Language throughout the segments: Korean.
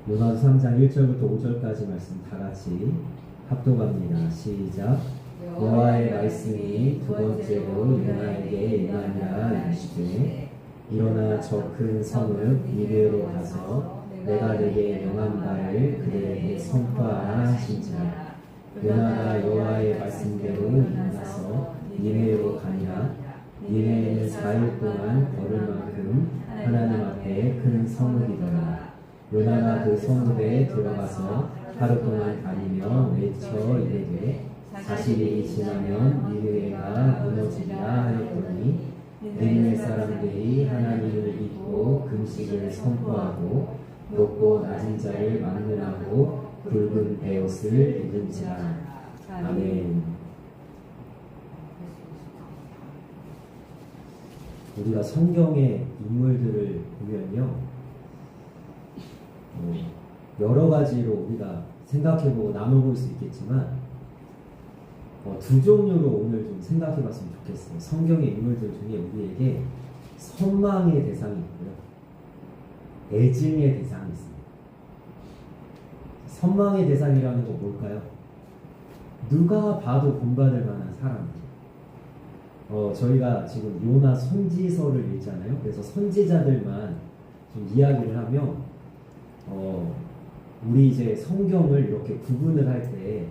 요나서 3장 1절부터 5절까지 말씀 다 같이 합독합니다. 시작. 여호와의 말씀이 두 번째로 요나에게 임하니라 이르시되 일어나 저 큰 성읍 니느웨로 가서 내가 내게 명한 바를 그들에게 선포하라 하신지라. 요나가 여호와의 말씀대로 일어나서 니느웨로 가니라. 니느웨는 4일 동안 걸을 만큼 하나님 앞에 큰 성읍이더라. 요나가 그 성읍에 들어가서 하루 동안 다니며 외쳐 이르되 40일이 지나면 니느웨가 무너지리라 하였더니 니느웨 사람들이 하나님을 믿고 금식을 선포하고 높고 낮은 자를 막론하고 붉은 베옷을 입은지라. 아멘. 우리가 성경의 인물들을 보면요, 여러 가지로 우리가 생각해보고 나눠볼 수 있겠지만 두 종류로 오늘 좀 생각해봤으면 좋겠어요. 성경의 인물들 중에 우리에게 선망의 대상이 있고요, 애증의 대상이 있습니다. 선망의 대상이라는 건 뭘까요? 누가 봐도 본받을 만한 사람들. 저희가 지금 요나 선지서를 읽잖아요. 그래서 선지자들만 좀 이야기를 하면 우리 이제 성경을 이렇게 구분을 할 때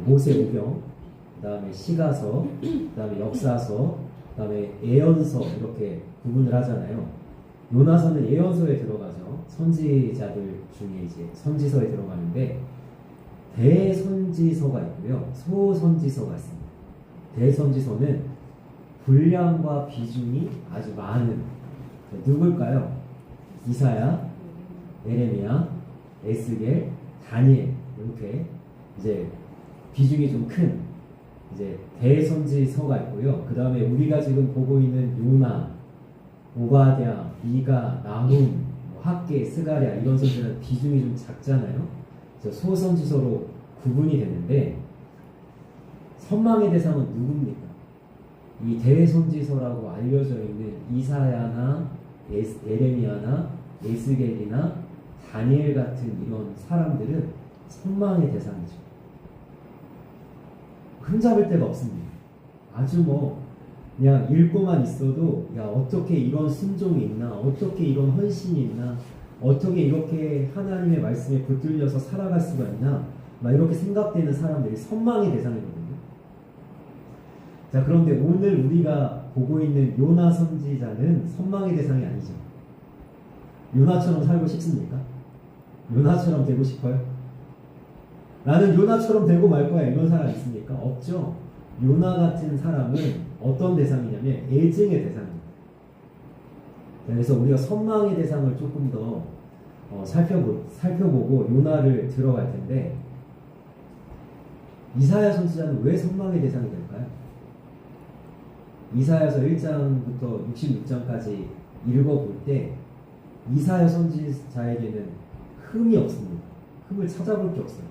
모세오경, 그 다음에 시가서, 그 다음에 역사서, 그 다음에 예언서 이렇게 구분을 하잖아요. 요나서는 예언서에 들어가죠. 선지자들 중에 이제 선지서에 들어가는데 대선지서가 있고요, 소선지서가 있습니다. 대선지서는 분량과 비중이 아주 많은, 누굴까요? 이사야, 예레미야, 에스겔, 다니엘, 이렇게 이제 비중이 좀 큰 이제 대선지서가 있고요. 그 다음에 우리가 지금 보고 있는 요나, 오바댜, 미가, 나훔, 학개, 스가랴 이런 선지는 비중이 좀 작잖아요. 그래서 소선지서로 구분이 되는데 선망의 대상은 누굽니까? 이 대선지서라고 알려져 있는 이사야나 예레미야나 에스겔이나 다니엘 같은 이런 사람들은 선망의 대상이죠. 흠잡을 데가 없습니다. 아주 그냥 읽고만 있어도 야, 어떻게 이런 순종이 있나, 어떻게 이런 헌신이 있나, 어떻게 이렇게 하나님의 말씀에 붙들려서 살아갈 수가 있나, 막 이렇게 생각되는 사람들이 선망의 대상이거든요. 자, 그런데 오늘 우리가 보고 있는 요나 선지자는 선망의 대상이 아니죠. 요나처럼 살고 싶습니까? 요나처럼 되고 싶어요? 나는 요나처럼 되고 말 거야, 이런 사람 있습니까? 없죠. 요나 같은 사람은 어떤 대상이냐면 애증의 대상입니다. 그래서 우리가 선망의 대상을 조금 더 살펴보고 요나를 들어갈 텐데, 이사야 선지자는 왜 선망의 대상이 될까요? 이사야서 1장부터 66장까지 읽어볼 때 이사야 선지자에게는 흠이 없습니다. 흠을 찾아볼 게 없어요.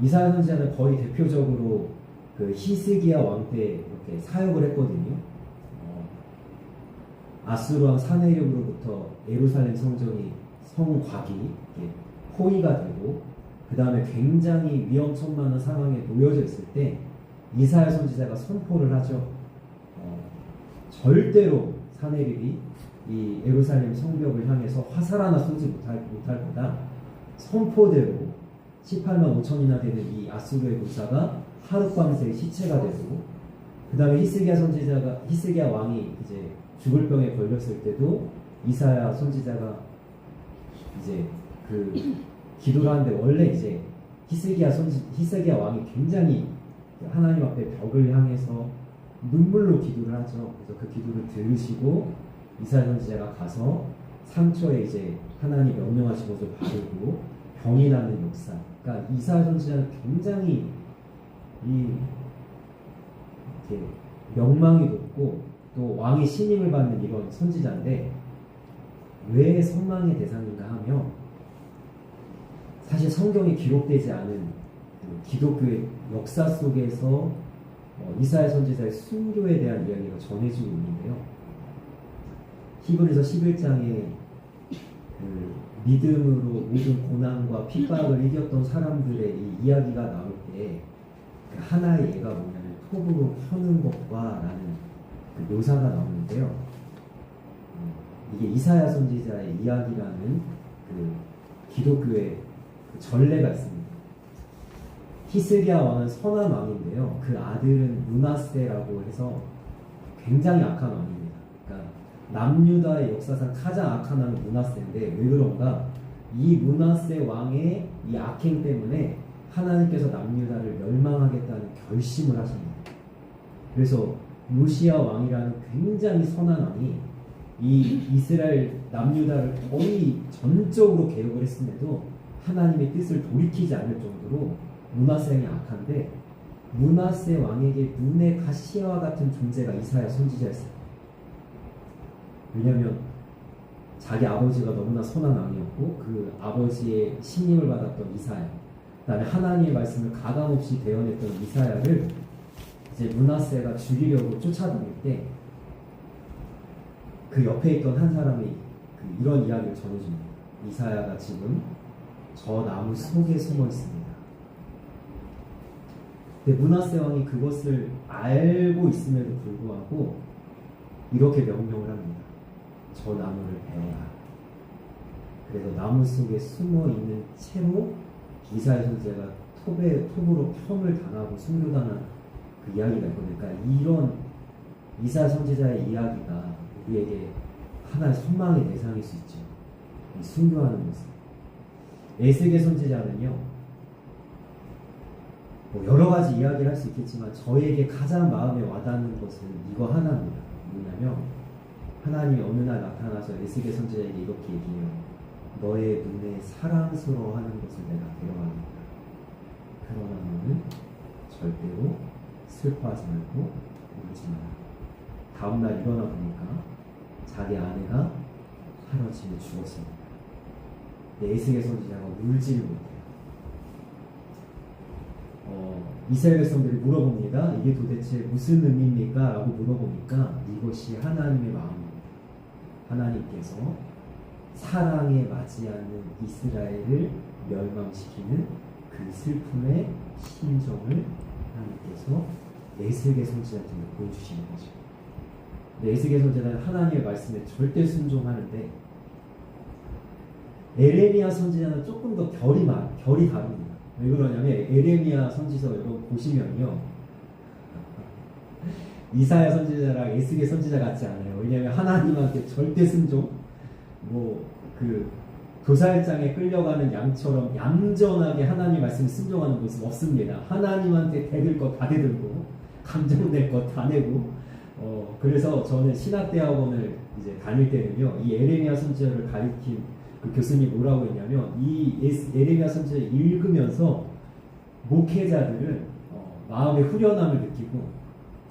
이사야 선지자는 거의 대표적으로 그 히스기야 왕 때 이렇게 사역을 했거든요. 아수르 왕 사네립으로부터 예루살렘 성전이 성곽이 포위가 되고, 그 다음에 굉장히 위험천만한 상황에 놓여져 있을 때 이사야 선지자가 선포를 하죠. 절대로 사네립이 이 예루살렘 성벽을 향해서 화살 하나 쏘지 못할 거다. 선포대로 18만 5천이나 되는 이 아수르의 군사가 하룻밤새 시체가 되고, 그 다음에 히스기야 왕이 이제 죽을 병에 걸렸을 때도 이사야 선지자가 이제 그 기도를 하는데, 원래 이제 히스기야 왕이 굉장히 하나님 앞에 벽을 향해서 눈물로 기도를 하죠. 그래서 그 기도를 들으시고 이사야 선지자가 가서 상처에 이제 하나님 명령하신 것을 바르고 병이 나는 역사. 그러니까 이사야 선지자는 굉장히 이렇게 명망이 높고 또 왕의 신임을 받는 이런 선지자인데, 왜 선망의 대상인가 하면 사실 성경에 기록되지 않은 기독교의 역사 속에서 이사야 선지자의 순교에 대한 이야기가 전해지고 있는데요. 히브리서 11장에 믿음으로 모든 고난과 핍박을 이겼던 사람들의 이 이야기가 나올 때 그 하나의 예가 뭐냐면 톱으로 펴는 것과 라는 그 묘사가 나오는데요. 이게 이사야 선지자의 이야기라는 그 기독교의 그 전례가 있습니다. 히스기야 왕은 선한 왕인데요. 그 아들은 므낫세라고 해서 굉장히 악한 왕입니다. 그러니까 남유다의 역사상 가장 악한 왕은 므낫세인데 왜 그런가? 이 므낫세 왕의 이 악행 때문에 하나님께서 남유다를 멸망하겠다는 결심을 하십니다. 그래서 요시야 왕이라는 굉장히 선한 왕이 이 이스라엘 남유다를 거의 전적으로 개혁을 했음에도 하나님의 뜻을 돌이키지 않을 정도로 므낫세 왕이 악한데 므낫세 왕에게 눈의 가시와 같은 존재가 이사야 선지자였어요. 왜냐하면 자기 아버지가 너무나 선한 왕이었고 그 아버지의 신임을 받았던 이사야, 그다음에 하나님의 말씀을 가감없이 대언했던 이사야를 이제 므낫세가 죽이려고 쫓아다닐 때 그 옆에 있던 한 사람이 이런 이야기를 전해줍니다. 이사야가 지금 저 나무 속에 숨어 있습니다. 근데 므낫세 왕이 그것을 알고 있음에도 불구하고 이렇게 명령을 합니다. 저 나무를 베어라. 그래서 나무 속에 숨어 있는 채로 이사야 선지자가 톱으로 펌을 당하고 순교당한 그 이야기가 있거든요. 그러니까 이런 이사야 선지자의 이야기가 우리에게 하나의 선망의 대상일 수 있죠. 이 순교하는 모습. 에스겔 선지자는요, 뭐 여러 가지 이야기를 할 수 있겠지만 저에게 가장 마음에 와닿는 것은 이거 하나입니다. 뭐냐면 하나님이 어느 날 나타나서 에스겔 선지자에게 이렇게 얘기해요. 너의 눈에 사랑스러워하는 것을 내가 데려가겠다. 그러나 너는 절대로 슬퍼하지 말고 울지 마라. 다음날 일어나 보니까 자기 아내가 하루아침에 죽었습니다. 에스겔 선지자가 울지를 못해요. 이스라엘 백성들이 물어봅니다. 이게 도대체 무슨 의미입니까? 라고 물어보니까 이것이 하나님의 마음입니다. 하나님께서 사랑에 맞이하는 이스라엘을 멸망시키는 그 슬픔의 심정을 하나님께서 에스겔 선지자한테 보여주시는 거죠. 에스겔 선지자는 하나님의 말씀에 절대 순종하는데 에레미야 선지자는 조금 더 결이 다릅니다. 왜 그러냐면 에레미야 선지서 여러분 보시면요, 이사야 선지자랑 에스겔 선지자 같지 않아요. 왜냐하면 하나님한테 절대 순종, 그 도살장에 끌려가는 양처럼 얌전하게 하나님 말씀을 순종하는 모습 없습니다. 하나님한테 대들 거 다 대들고 감정낼 거 다 내고. 그래서 저는 신학대학원을 이제 다닐 때는요, 이 에레미야 선지자를 가르친 그 교수님이 뭐라고 했냐면, 이 에레미야 선지자를 읽으면서 목회자들은 마음의 후련함을 느끼고,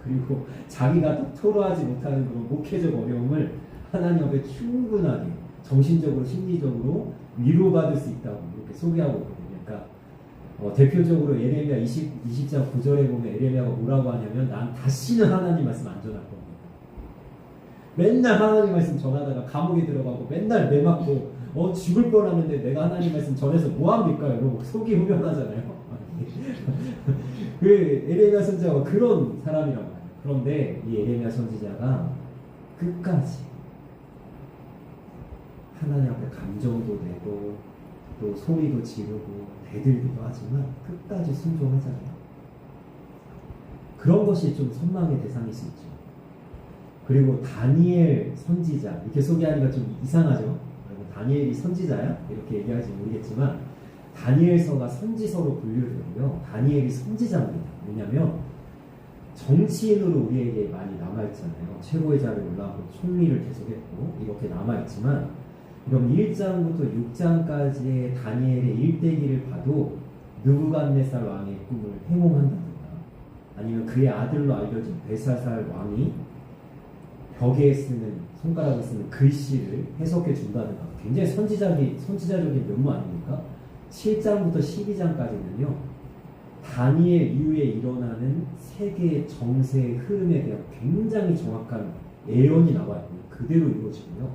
그리고 자기가 토로하지 못하는 그런 목회적 어려움을 하나님 앞에 충분하게 정신적으로 심리적으로 위로받을 수 있다고 이렇게 소개하고 있거든요. 그러니까 대표적으로 예레미야 20장 9절에 보면 에레미야가 뭐라고 하냐면, 난 다시는 하나님 말씀 안 전할 겁니다. 맨날 하나님 말씀 전하다가 감옥에 들어가고 맨날 매 맞고 죽을 뻔하는데 내가 하나님 말씀 전해서 뭐합니까? 여러분 속이 후련하잖아요. 그 에레미야 선지자가 그런 사람이란 말이에요. 그런데 이 에레미야 선지자가 끝까지 하나님 앞에 감정도 내고 또 소리도 지르고 대들기도 하지만 끝까지 순종하잖아요. 그런 것이 좀 선망의 대상일 수 있죠. 그리고 다니엘 선지자, 이렇게 소개하니까 좀 이상하죠. 다니엘이 선지자야? 이렇게 얘기할지 모르겠지만 다니엘서가 선지서로 분류되고요, 다니엘이 선지자입니다. 왜냐하면 정치인으로 우리에게 많이 남아있잖아요. 최고의 자리에 올라가고 총리를 계속했고 이렇게 남아있지만, 그럼 1장부터 6장까지의 다니엘의 일대기를 봐도 느부갓네살 왕의 꿈을 해몽한다든가, 아니면 그의 아들로 알려진 벨사살 왕이 벽에 쓰는, 손가락을 쓰는 글씨를 해석해 준다든가, 굉장히 선지자적인 면모 아닙니까? 7장부터 12장까지는요 다니엘 이후에 일어나는 세계의 정세의 흐름에 대한 굉장히 정확한 예언이 나와 있고 그대로 이루어지고요,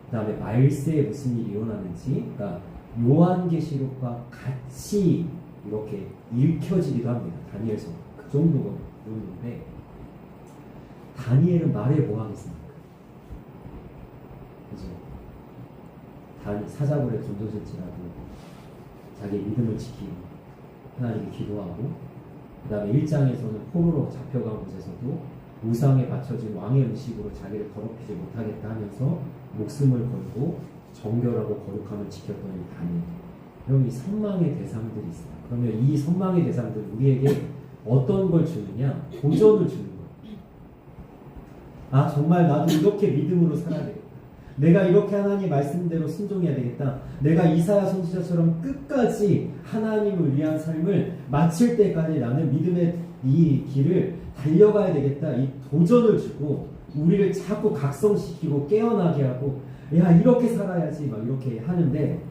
그 다음에 말세에 무슨 일이 일어나는지, 그러니까 요한계시록과 같이 이렇게 읽혀지기도 합니다. 다니엘서 그 정도인데, 다니엘은 말에 뭐 하겠습니까? 그죠? 사자굴에 던져질지라도 자기 믿음을 지키고 하나님께 기도하고, 그 다음에 1장에서는 포로로 잡혀간 곳에서도 우상에 바쳐진 왕의 음식으로 자기를 더럽히지 못하겠다 하면서 목숨을 걸고 정결하고 거룩함을 지켰던 이 다니엘. 여러분, 이 선망의 대상들이 있어요. 그러면 이 선망의 대상들 우리에게 어떤 걸 주느냐? 도전을 주는 거예요. 아, 정말 나도 이렇게 믿음으로 살아야 되겠다. 내가 이렇게 하나님 말씀대로 순종해야 되겠다. 내가 이사야 선지자처럼 끝까지 하나님을 위한 삶을 마칠 때까지 나는 믿음의 이 길을 달려가야 되겠다. 이 도전을 주고 우리를 자꾸 각성시키고 깨어나게 하고, 야, 이렇게 살아야지 막 이렇게 하는데,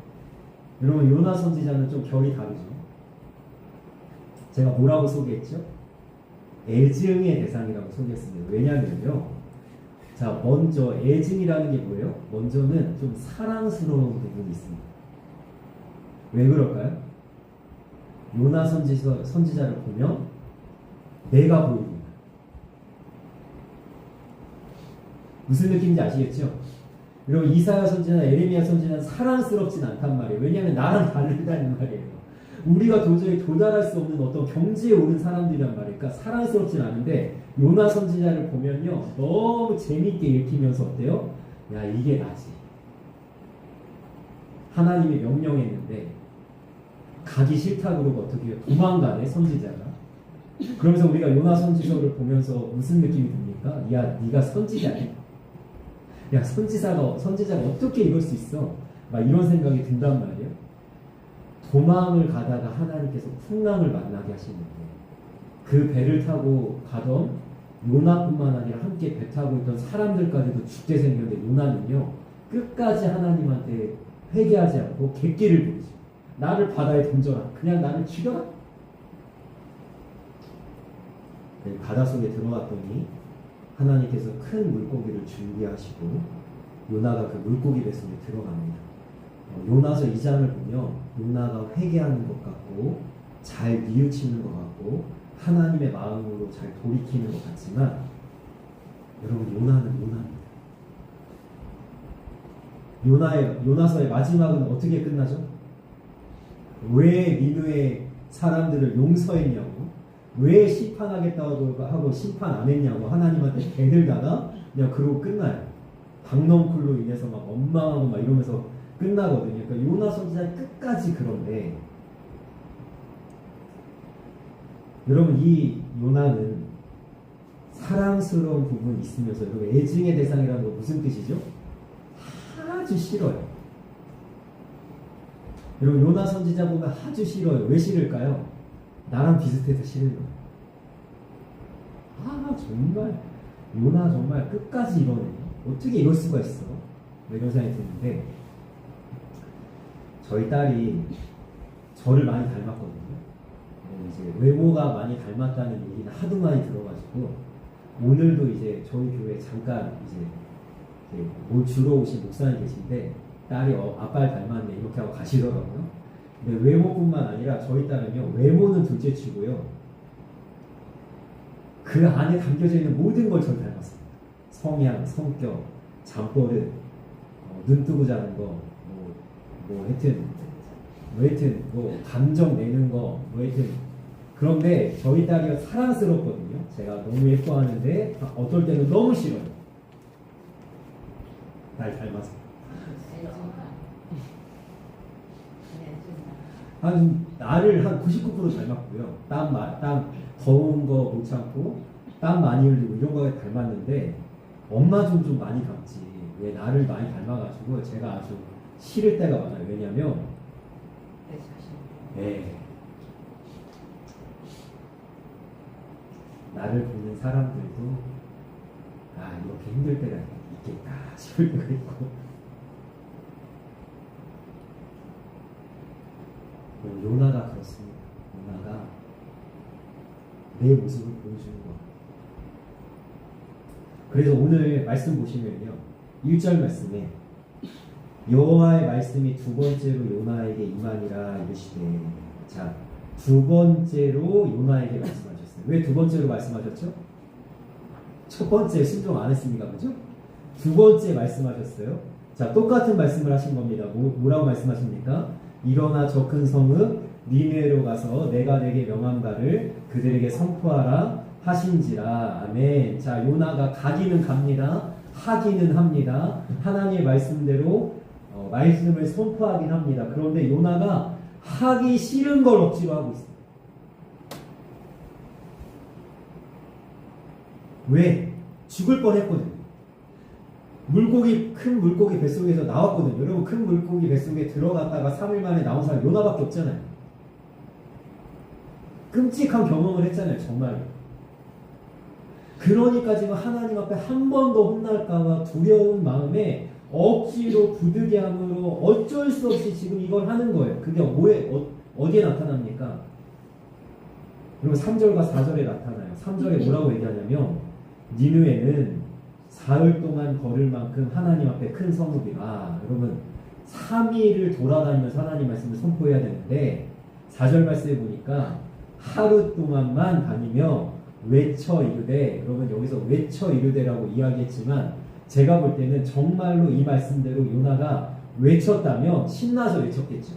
여러분, 요나 선지자는 좀 결이 다르죠. 제가 뭐라고 소개했죠? 애증의 대상이라고 소개했습니다. 왜냐면요, 자, 먼저 애증이라는 게 뭐예요? 먼저는 좀 사랑스러운 부분이 있습니다. 왜 그럴까요? 요나 선지자를 보면 내가 보입니다. 무슨 느낌인지 아시겠죠? 여러분, 이사야 선지자나 에레미야 선지자는 사랑스럽진 않단 말이에요. 왜냐하면 나랑 다르다는 말이에요. 우리가 도저히 도달할 수 없는 어떤 경지에 오른 사람들이란 말이니까 사랑스럽진 않은데, 요나 선지자를 보면요, 너무 재밌게 읽히면서 어때요? 야, 이게 나지. 하나님이 명령했는데 가기 싫다 그러고 어떻게 해요? 도망가네, 선지자가. 그러면서 우리가 요나 선지서를 보면서 무슨 느낌이 듭니까? 야, 네가 선지자네? 야, 선지자가 어떻게 이럴 수 있어? 막 이런 생각이 든단 말이에요. 도망을 가다가 하나님께서 풍랑을 만나게 하시는데, 그 배를 타고 가던 요나뿐만 아니라 함께 배 타고 있던 사람들까지도 죽게 생겼는데, 요나는요 끝까지 하나님한테 회개하지 않고 객기를 부르죠. 나를 바다에 던져라. 그냥 나를 죽여라. 바닷속에 들어갔더니 하나님께서 큰 물고기를 준비하시고 요나가 그 물고기 뱃속에 들어갑니다. 요나서 2장을 보면 요나가 회개하는 것 같고 잘 뉘우치는 것 같고 하나님의 마음으로 잘 돌이키는 것 같지만, 여러분, 요나는 요나입니다. 요나서의 마지막은 어떻게 끝나죠? 왜 니느웨 사람들을 용서했냐고, 왜 심판하겠다고 하고 심판 안 했냐고 하나님한테 대들다가 그냥 그러고 끝나요. 박넝쿨로 인해서 막 원망하고 막 이러면서 끝나거든요. 그러니까 요나 선지자 끝까지. 그런데 여러분, 이 요나는 사랑스러운 부분이 있으면서, 여러분, 애증의 대상이라는 건 무슨 뜻이죠? 아주 싫어요. 여러분, 요나 선지자 보면 아주 싫어요. 왜 싫을까요? 나랑 비슷해서 싫은 거예요. 아, 정말 요나 정말 끝까지 이러네. 어떻게 이럴 수가 있어? 이런 생각이 드는데, 저희 딸이 저를 많이 닮았거든요. 이제 외모가 많이 닮았다는 얘기는 하도 많이 들어가지고, 오늘도 이제 저희 교회에 잠깐 이제 주로 오신 목사님 계신데, 딸이 아빠를 닮았네 이렇게 하고 가시더라고요. 근데 외모뿐만 아니라 저희 딸은요, 외모는 둘째치고요, 그 안에 담겨져 있는 모든 걸 저를 닮았습니다. 성향, 성격, 잠버릇, 눈 뜨고 자는 거, 하여튼 감정 내는 거, 하여튼. 그런데 저희 딸이 사랑스럽거든요. 제가 너무 예뻐하는데 어떨 때는 너무 싫어요. 날 닮아서. 나를 한 99% 닮았고요. 땀 더운 거 못 참고 땀 많이 흘리고 이런 거에 닮았는데, 엄마 좀 많이 닮지. 왜 나를 많이 닮아가지고 제가 아주 싫을 때가 많아요. 왜냐면 나를 보는 사람들도 이렇게 힘들 때가 있겠다 싶을 때가 있고, 요나가 그렇습니다. 요나가 내 모습을 보여주는 것. 그래서 오늘 말씀 보시면요, 1절 말씀에 여호와의 말씀이 두 번째로 요나에게 임하니라 이르시되. 자, 두 번째로 요나에게 말씀하셨어요. 왜 두 번째로 말씀하셨죠? 첫 번째 순종 안 했습니까? 그죠? 두 번째 말씀하셨어요. 자, 똑같은 말씀을 하신 겁니다. 뭐라고 말씀하십니까? 일어나 저 큰 성읍 니느웨로 가서 내가 내게 명한 바를 그들에게 선포하라 하신지라. 아멘. 자, 요나가 가기는 갑니다. 하기는 합니다. 하나님의 말씀대로 말씀을 선포하긴 합니다. 그런데 요나가 하기 싫은 걸 억지로 하고 있어요. 왜? 죽을 뻔했거든요. 큰 물고기 뱃속에서 나왔거든요. 여러분, 큰 물고기 뱃속에 들어갔다가 3일 만에 나온 사람 요나밖에 없잖아요. 끔찍한 경험을 했잖아요. 정말로. 그러니까 지금 하나님 앞에 한 번 더 혼날까봐 두려운 마음에 억지로 부득이함으로 어쩔 수 없이 지금 이걸 하는 거예요. 그게 어디에 나타납니까? 그리고 3절과 4절에 나타나요. 3절에 뭐라고 얘기하냐면 니느웨는 사흘 동안 걸을 만큼 하나님 앞에 큰 성읍이라. 여러분, 3일을 돌아다니면서 하나님 말씀을 선포해야 되는데 4절 말씀에 보니까 하루 동안만 다니며 외쳐 이르되. 여러분, 여기서 외쳐 이르되라고 이야기했지만 제가 볼 때는 정말로 이 말씀대로 요나가 외쳤다면 신나서 외쳤겠죠.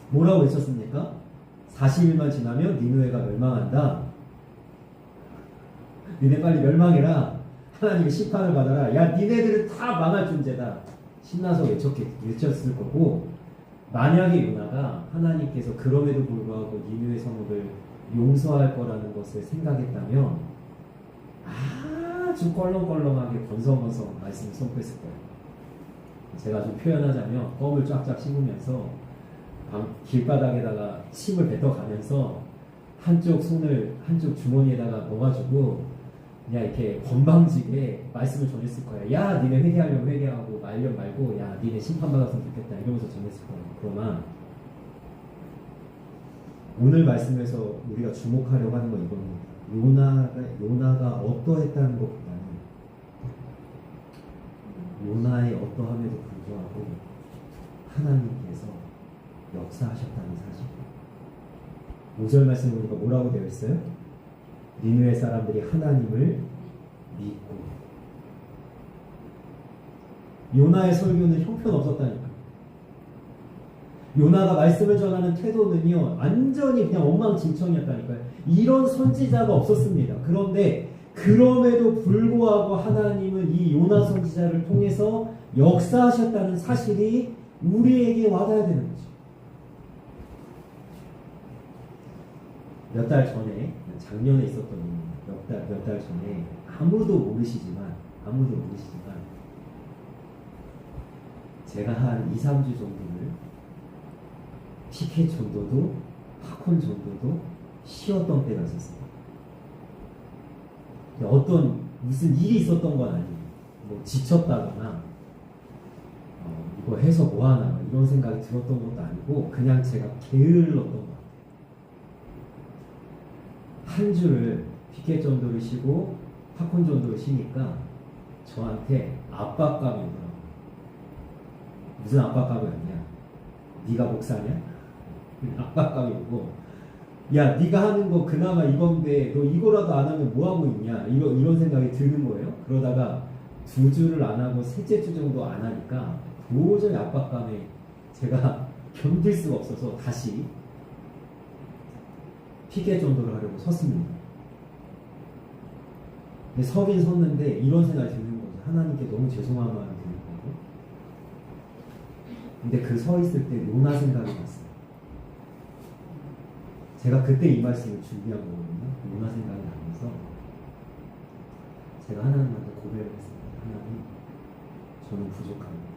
뭐라고 외쳤습니까? 40일만 지나면 니느웨가 멸망한다. 니네 빨리 멸망해라. 하나님의 심판을 받아라. 야, 니네들은 다 망할 존재다. 신나서 외쳤을 거고, 만약에 요나가 하나님께서 그럼에도 불구하고 니느웨 성읍을 용서할 거라는 것을 생각했다면 아주 껄렁껄렁하게 건성건성 말씀을 선포했을 거예요. 제가 좀 표현하자면 껌을 쫙쫙 씹으면서 길바닥에다가 침을 뱉어가면서 한쪽 손을 한쪽 주머니에다가 넣어가지고 그냥 이렇게 건방지게 말씀을 전했을 거예요. 야, 니네 회개하려면 회개하고 말려면 말고, 야, 니네 심판받았으면 좋겠다 이러면서 전했을 거예요. 그러나 오늘 말씀에서 우리가 주목하려고 하는 건 이겁니다. 요나가 어떠했다는 것보다는 요나의 어떠함에도 불구하고 하나님께서 역사하셨다는 사실. 5절 말씀 보니까 뭐라고 되어 있어요? 니느웨 사람들이 하나님을 믿고. 요나의 설교는 형편없었다니까. 요나가 말씀을 전하는 태도는요, 완전히 그냥 엉망진창이었다니까요. 이런 선지자가 없었습니다. 그런데 그럼에도 불구하고 하나님은 이 요나 선지자를 통해서 역사하셨다는 사실이 우리에게 와닿아야 되는 거죠. 몇 달 전에, 작년에 있었던 몇 달 전에 아무도 모르시지만 제가 한 2, 3주 정도를 피켓 정도도 팝콘 정도도 쉬었던 때가 있었습니다. 무슨 일이 있었던 건 아니에요. 뭐 지쳤다거나 이거 해서 뭐하나 이런 생각이 들었던 것도 아니고 그냥 제가 게을렀던 것 같아요. 한 주를 피켓 정도를 쉬고 팝콘 정도를 쉬니까 저한테 압박감이 오더라고요. 무슨 압박감이 왔냐? 네가 목사냐? 압박감이 오고, 야, 네가 하는 거 그나마 이건데 너 이거라도 안 하면 뭐 하고 있냐? 이런 생각이 드는 거예요. 그러다가 2주를 안 하고 셋째 주 정도 안 하니까 도저히 압박감에 제가 견딜 수가 없어서 다시 피켓 정도를 하려고 섰습니다. 근데 서긴 섰는데 이런 생각이 드는 거죠. 하나님께 너무 죄송한 마음이 드는 거고. 근데 그 서 있을 때 요나 생각이 났어요. 제가 그때 이 말씀을 준비한 거거든요. 요나 생각이 나면서 제가 하나님한테 고백을 했습니다. 하나님, 저는 부족합니다.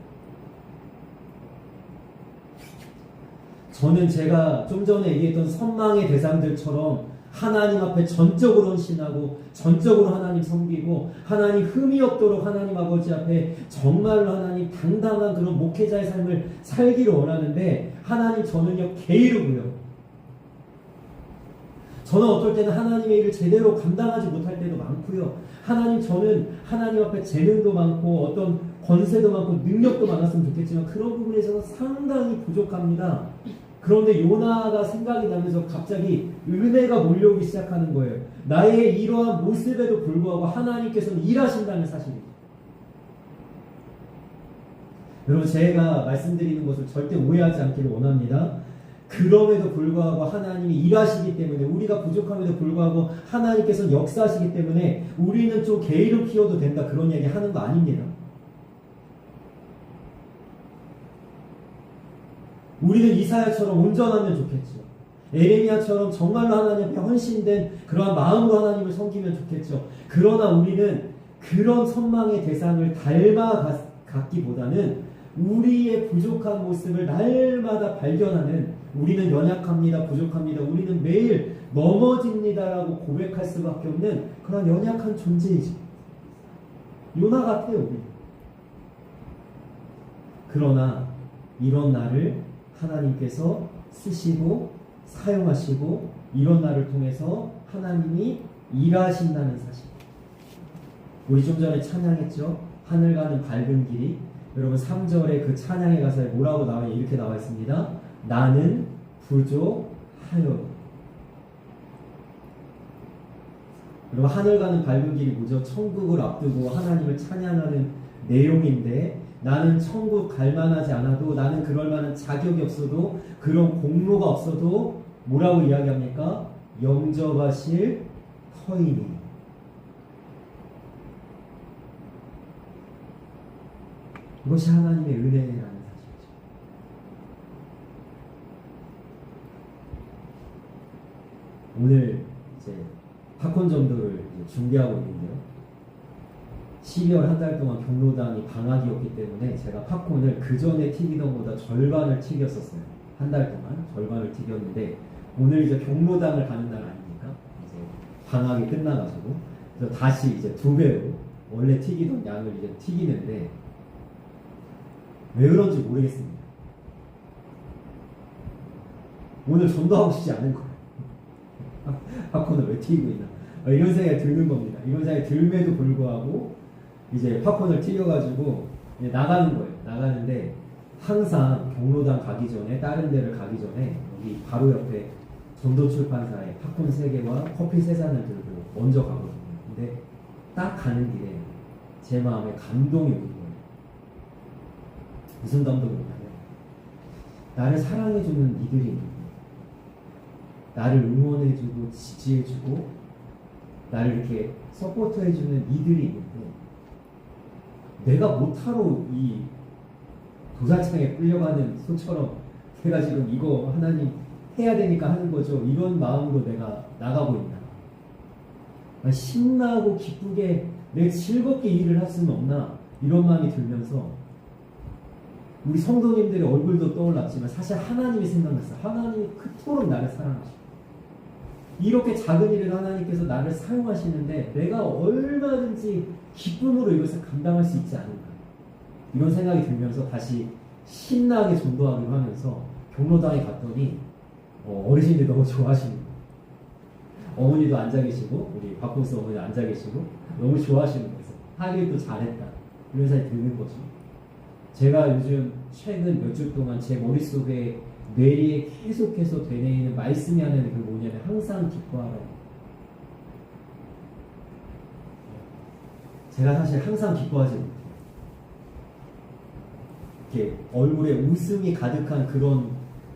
저는 제가 좀 전에 얘기했던 선망의 대상들처럼 하나님 앞에 전적으로 헌신하고 전적으로 하나님 섬기고 하나님 흠이 없도록 하나님 아버지 앞에 정말로 하나님 당당한 그런 목회자의 삶을 살기를 원하는데 하나님 저는요 게으르고요. 저는 어떨 때는 하나님의 일을 제대로 감당하지 못할 때도 많고요. 저는 하나님 앞에 재능도 많고 어떤 권세도 많고 능력도 많았으면 좋겠지만 그런 부분에 있어서 상당히 부족합니다. 그런데 요나가 생각이 나면서 갑자기 은혜가 몰려오기 시작하는 거예요. 나의 이러한 모습에도 불구하고 하나님께서는 일하신다는 사실입니다. 여러분, 제가 말씀드리는 것을 절대 오해하지 않기를 원합니다. 그럼에도 불구하고 하나님이 일하시기 때문에, 우리가 부족함에도 불구하고 하나님께서는 역사하시기 때문에 우리는 좀 게으름 피워도 된다, 그런 얘기 하는 거 아닙니다. 우리는 이사야처럼 온전하면 좋겠죠. 에레미야처럼 정말로 하나님 앞에 헌신된 그러한 마음으로 하나님을 섬기면 좋겠죠. 그러나 우리는 그런 선망의 대상을 닮아갔기보다는 우리의 부족한 모습을 날마다 발견하는, 우리는 연약합니다, 부족합니다, 우리는 매일 넘어집니다라고 고백할 수밖에 없는 그런 연약한 존재이죠. 요나 같아요, 우리. 그러나 이런 나를 하나님께서 쓰시고 사용하시고 이런 나를 통해서 하나님이 일하신다는 사실. 우리 좀 전에 찬양했죠. 하늘 가는 밝은 길이. 여러분 3절에 그 찬양의 가사에 뭐라고 나와요? 이렇게 나와 있습니다. 나는 부족하여. 여러분 하늘 가는 밝은 길이 뭐죠? 천국을 앞두고 하나님을 찬양하는 내용인데, 나는 천국 갈 만하지 않아도, 나는 그럴 만한 자격이 없어도, 그런 공로가 없어도 뭐라고 이야기합니까? 영접하실 터이니. 이것이 하나님의 은혜라는 사실이죠. 오늘 이제 팝콘 전도를 준비하고 있는데요. 12월 한 달 동안 경로당이 방학이었기 때문에 제가 팝콘을 그 전에 튀기던 것보다 절반을 튀겼었어요. 한 달 동안 절반을 튀겼는데, 오늘 이제 경로당을 가는 날 아닙니까? 이제 방학이 끝나가지고 그래서 다시 이제 2배로 원래 튀기던 양을 이제 튀기는데, 왜 그런지 모르겠습니다. 오늘 전도하고 싶지 않은 거예요. 팝콘을 왜 튀기고 있나, 이런 생각이 드는 겁니다. 이런 생각이 들음에도 불구하고 이제 팝콘을 튀겨가지고 이제 나가는 거예요. 나가는데 항상 경로당 가기 전에, 다른 데를 가기 전에 여기 바로 옆에 전도출판사에 팝콘 3개와 커피 3잔을 들고 먼저 가거든요. 근데 딱 가는 길에 제 마음에 감동이 오는 거예요. 무슨 감동이 오냐면, 나를 사랑해주는 이들이 있는 거예요. 나를 응원해주고 지지해주고 나를 이렇게 서포트해주는 이들이 있는데, 내가 못하러 이 도살장에 끌려가는 소처럼 내가 지금 이거 하나님 해야 되니까 하는 거죠, 이런 마음으로 내가 나가고 있나, 신나고 기쁘게 내 즐겁게 일을 할 수는 없나, 이런 마음이 들면서 우리 성도님들의 얼굴도 떠올랐지만 사실 하나님이 생각났어요. 하나님이 그토록 나를 사랑하시고 이렇게 작은 일을 하나님께서 나를 사용하시는데 내가 얼마든지 기쁨으로 이것을 감당할 수 있지 않을까, 이런 생각이 들면서 다시 신나게 전도하기로 하면서 경로당에 갔더니 어르신들이 너무 좋아하시는 거예요. 어머니도 앉아 계시고, 우리 박봉수 어머니도 앉아 계시고 너무 좋아하시는 거예요. 하길 또 잘했다, 이런 생각이 드는 거죠. 제가 요즘 최근 몇 주 동안 제 머릿속에 뇌리에 계속해서 되뇌이는 말씀이 하는 그 뭐냐면, 항상 기뻐하라. 제가 사실 항상 기뻐하지 못해요. 이렇게 얼굴에 웃음이 가득한 그런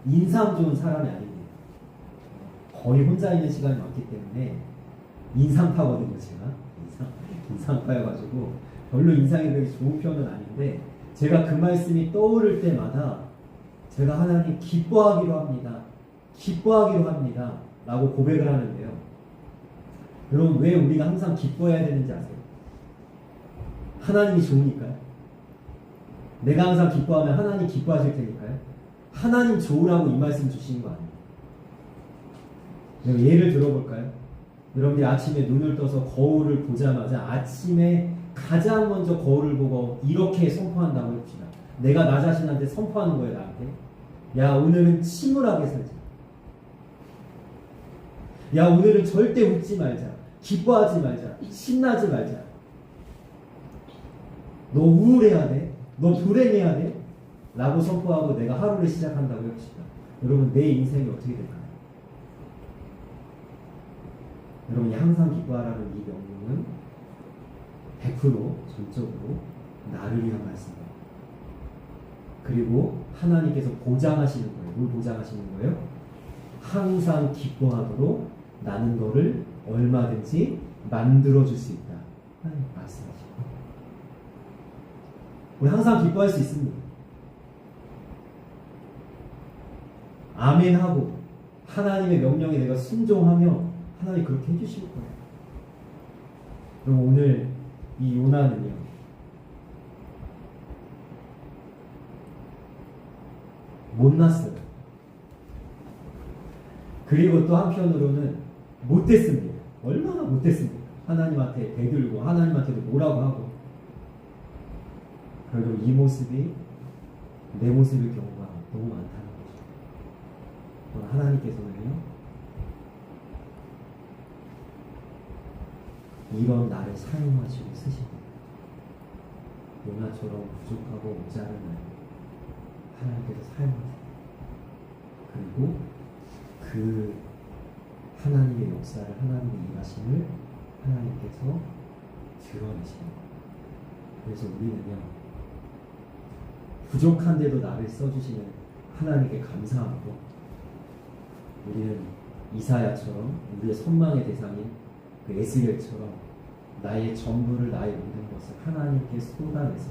인상 좋은 사람이 아닙니다. 거의 혼자 있는 시간이 많기 때문에 인상파거든요, 제가. 인상파여가지고 별로 인상이 그렇게 좋은 편은 아닌데, 제가 그 말씀이 떠오를 때마다 제가 하나님 기뻐하기로 합니다, 기뻐하기로 합니다 라고 고백을 하는데요. 여러분, 왜 우리가 항상 기뻐해야 되는지 아세요? 하나님이 좋으니까요. 내가 항상 기뻐하면 하나님 기뻐하실 테니까요. 하나님 좋으라고 이 말씀 주시는 거 아니에요. 예를 들어볼까요? 여러분들이 아침에 눈을 떠서 거울을 보자마자 아침에 가장 먼저 거울을 보고 이렇게 선포한다고 해봅시다. 내가 나 자신한테 선포하는 거예요, 나한테. 야, 오늘은 침울하게 살자. 야, 오늘은 절대 웃지 말자. 기뻐하지 말자. 신나지 말자. 너 우울해야 돼. 너 불행해야 돼. 라고 선포하고 내가 하루를 시작한다고 해봅시다. 여러분, 내 인생이 어떻게 될까요? 여러분이 항상 기뻐하라는 이 명령은 100% 전적으로 나를 위한 말씀이에요. 그리고 하나님께서 보장하시는 거예요. 뭘 보장하시는 거예요? 항상 기뻐하도록 나는 너를 얼마든지 만들어줄 수 있다. 하나님 말씀하시고, 우리 항상 기뻐할 수 있습니다. 아멘하고 하나님의 명령에 내가 순종하며 하나님 그렇게 해주실 거예요. 그럼 오늘 이 요나는요, 못났어요. 그리고 또 한편으로는 못됐습니다. 얼마나 못됐습니까? 하나님한테 대들고 하나님한테도 뭐라고 하고. 그리고 이 모습이 내 모습일 경우가 너무 많다는 거죠. 하나님께서는요, 이런 나를 사용하시고 쓰십니다. 요나처럼 부족하고 모자란 날 하나님께서 사용하세요. 그리고 그 하나님의 역사를, 하나님의 일하심을 하나님께서 드러내십니다. 그래서 우리는요, 부족한데도 나를 써주시는 하나님께 감사하고, 우리는 이사야처럼 우리의 선망의 대상인 그 에스겔처럼 나의 전부를, 나의 모든 것을 하나님께 쏟아내서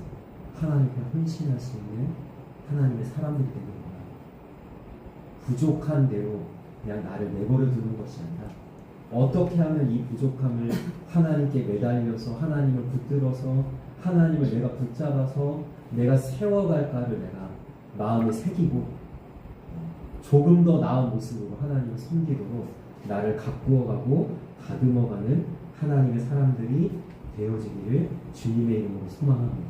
하나님께 헌신할 수 있는 하나님의 사람들이 되는 거야. 부족한 대로 그냥 나를 내버려 두는 것이 아니라 어떻게 하면 이 부족함을 하나님께 매달려서 하나님을 붙들어서 하나님을 내가 붙잡아서 내가 세워갈까를 내가 마음에 새기고 조금 더 나은 모습으로 하나님을 섬기도록 나를 가꾸어가고 다듬어가는 하나님의 사람들이 되어지기를 주님의 이름으로 소망합니다.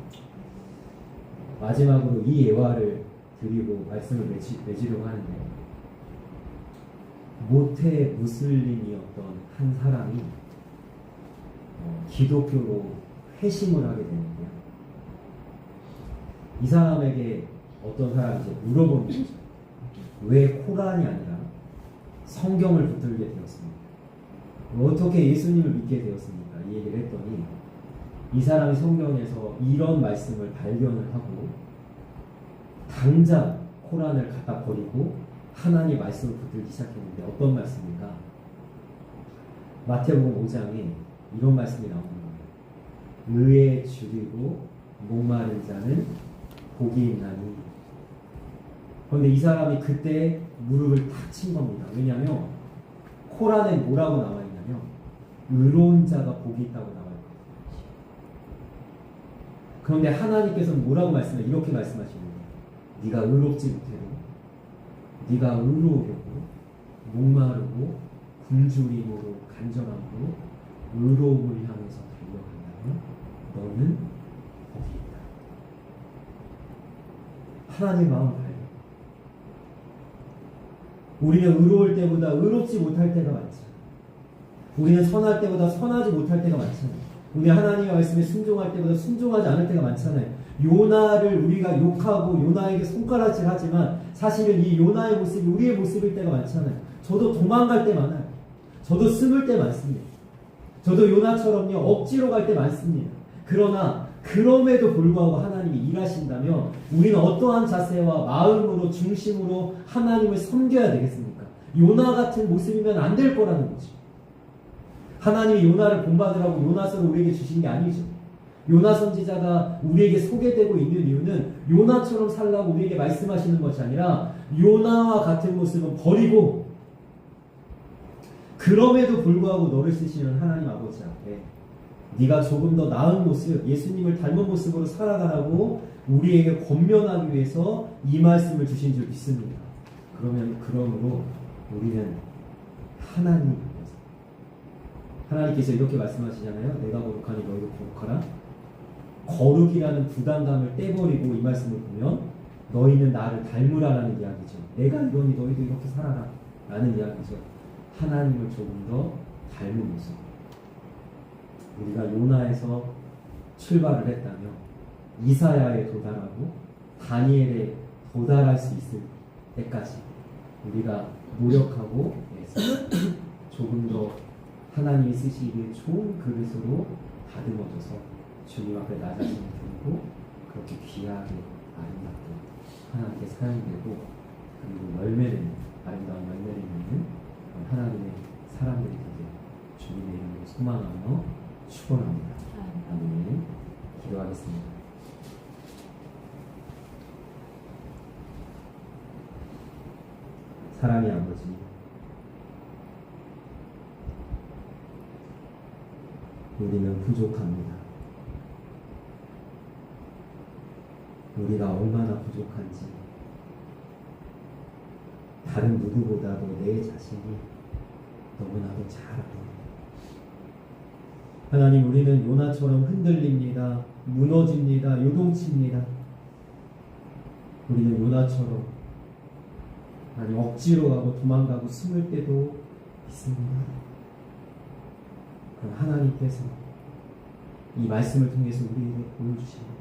마지막으로 이 예화를 드리고 말씀을 맺으려고 하는데, 모태 무슬림이었던 한 사람이 기독교로 회심을 하게 되는데요. 이 사람에게 어떤 사람이 이제 물어보는 거죠. 왜 코란이 아니라 성경을 붙들게 되었습니까? 어떻게 예수님을 믿게 되었습니까? 이 얘기를 했더니 이 사람이 성경에서 이런 말씀을 발견을 하고 당장 코란을 갖다 버리고 하나님 말씀을 붙들기 시작했는데, 어떤 말씀인가? 마태복음 5장에 이런 말씀이 나오는 거예요. 의에 줄이고 목마른 자는 복이 있나니. 그런데 이 사람이 그때 무릎을 탁 친 겁니다. 왜냐하면 코란에 뭐라고 나와 있냐면 의로운 자가 복이 있다고 나와 있거든요. 그런데 하나님께서는 뭐라고 말씀해? 이렇게 말씀하시는 거예요. 네가 의롭지 못해도 네가 의로우려고 목마르고 굶주림으로 간절함으로 의로움을 향해서 달려간다면 너는 복이 있다. 하나님 마음 봐요. 우리는 의로울 때보다 의롭지 못할 때가 많잖아요. 우리는 선할 때보다 선하지 못할 때가 많잖아요. 우리 하나님의 말씀에 순종할 때보다 순종하지 않을 때가 많잖아요. 요나를 우리가 욕하고 요나에게 손가락질 하지만 사실은 이 요나의 모습이 우리의 모습일 때가 많잖아요. 저도 도망갈 때 많아요. 저도 숨을 때 많습니다. 저도 요나처럼요, 억지로 갈 때 많습니다. 그러나 그럼에도 불구하고 하나님이 일하신다면 우리는 어떠한 자세와 마음으로 중심으로 하나님을 섬겨야 되겠습니까? 요나 같은 모습이면 안 될 거라는 거죠. 하나님이 요나를 본받으라고 요나서를 우리에게 주신 게 아니죠. 요나 선지자가 우리에게 소개되고 있는 이유는 요나처럼 살라고 우리에게 말씀하시는 것이 아니라 요나와 같은 모습은 버리고 그럼에도 불구하고 너를 쓰시는 하나님 아버지 앞에 네가 조금 더 나은 모습, 예수님을 닮은 모습으로 살아가라고 우리에게 권면하기 위해서 이 말씀을 주신 줄 믿습니다. 그러므로 우리는 하나님께서 이렇게 말씀하시잖아요. 내가 거룩하니 너희도 거룩하라. 거룩이라는 부담감을 떼버리고 이 말씀을 보면 너희는 나를 닮으라라는 이야기죠. 내가 이러니 너희도 이렇게 살아라 라는 이야기죠. 하나님을 조금 더 닮은 모습. 우리가 요나에서 출발을 했다면 이사야에 도달하고 다니엘에 도달할 수 있을 때까지 우리가 노력하고 해서 조금 더 하나님이 쓰시기에 좋은 그릇으로 다듬어져서 주님 앞에 나 자신을 드리고 그렇게 귀하게 아름답게 하나님께 사용되고 그리고 열매를 아름다운 열매를 맺는 하나님의 사람들이 되게 주님의 이름으로 소망하며 축원합니다. 아멘. 기도하겠습니다. 사랑의 아버지, 우리는 부족합니다. 우리가 얼마나 부족한지 다른 누구보다도 내 자신이 너무나도 잘 압니다. 하나님, 우리는 요나처럼 흔들립니다. 무너집니다. 요동칩니다. 우리는 요나처럼 하나님 억지로 가고 도망가고 숨을 때도 있습니다. 그럼 하나님께서 이 말씀을 통해서 우리에게 보여주십니다.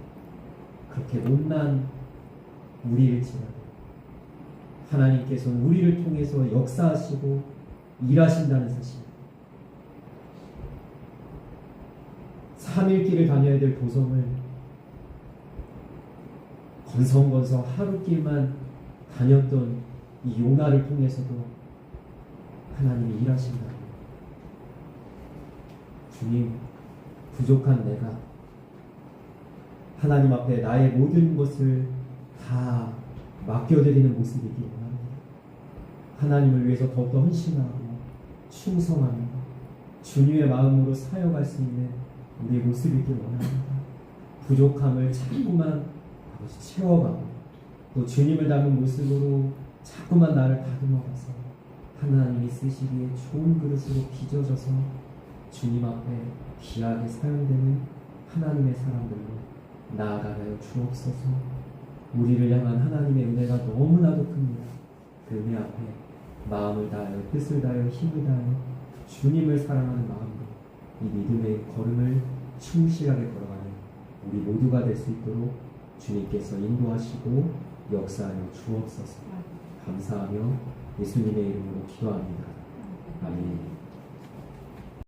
그렇게 못난 우리일지라도 하나님께서는 우리를 통해서 역사하시고 일하신다는 사실, 3일 길을 다녀야 될 도성을 건성건성 하루 길만 다녔던 이 요나를 통해서도 하나님이 일하신다. 주님, 부족한 내가 하나님 앞에 나의 모든 것을 다 맡겨드리는 모습이기 원합니다. 하나님을 위해서 더욱더 헌신하고 충성하며 주님의 마음으로 사역할 수 있는 우리의 모습이기 원합니다. 부족함을 자꾸만 아버지 채워가고 또 주님을 닮은 모습으로 자꾸만 나를 다듬어가서 하나님이 쓰시기에 좋은 그릇으로 빚어져서 주님 앞에 귀하게 사용되는 하나님의 사람들로 나아가려 주옵소서. 우리를 향한 하나님의 은혜가 너무나도 큽니다. 그 은혜 앞에 마음을 다하여 뜻을 다하여 힘을 다하여 주님을 사랑하는 마음으로 이 믿음의 걸음을 충실하게 걸어가는 우리 모두가 될 수 있도록 주님께서 인도하시고 역사하여 주옵소서. 감사하며 예수님의 이름으로 기도합니다. 아멘.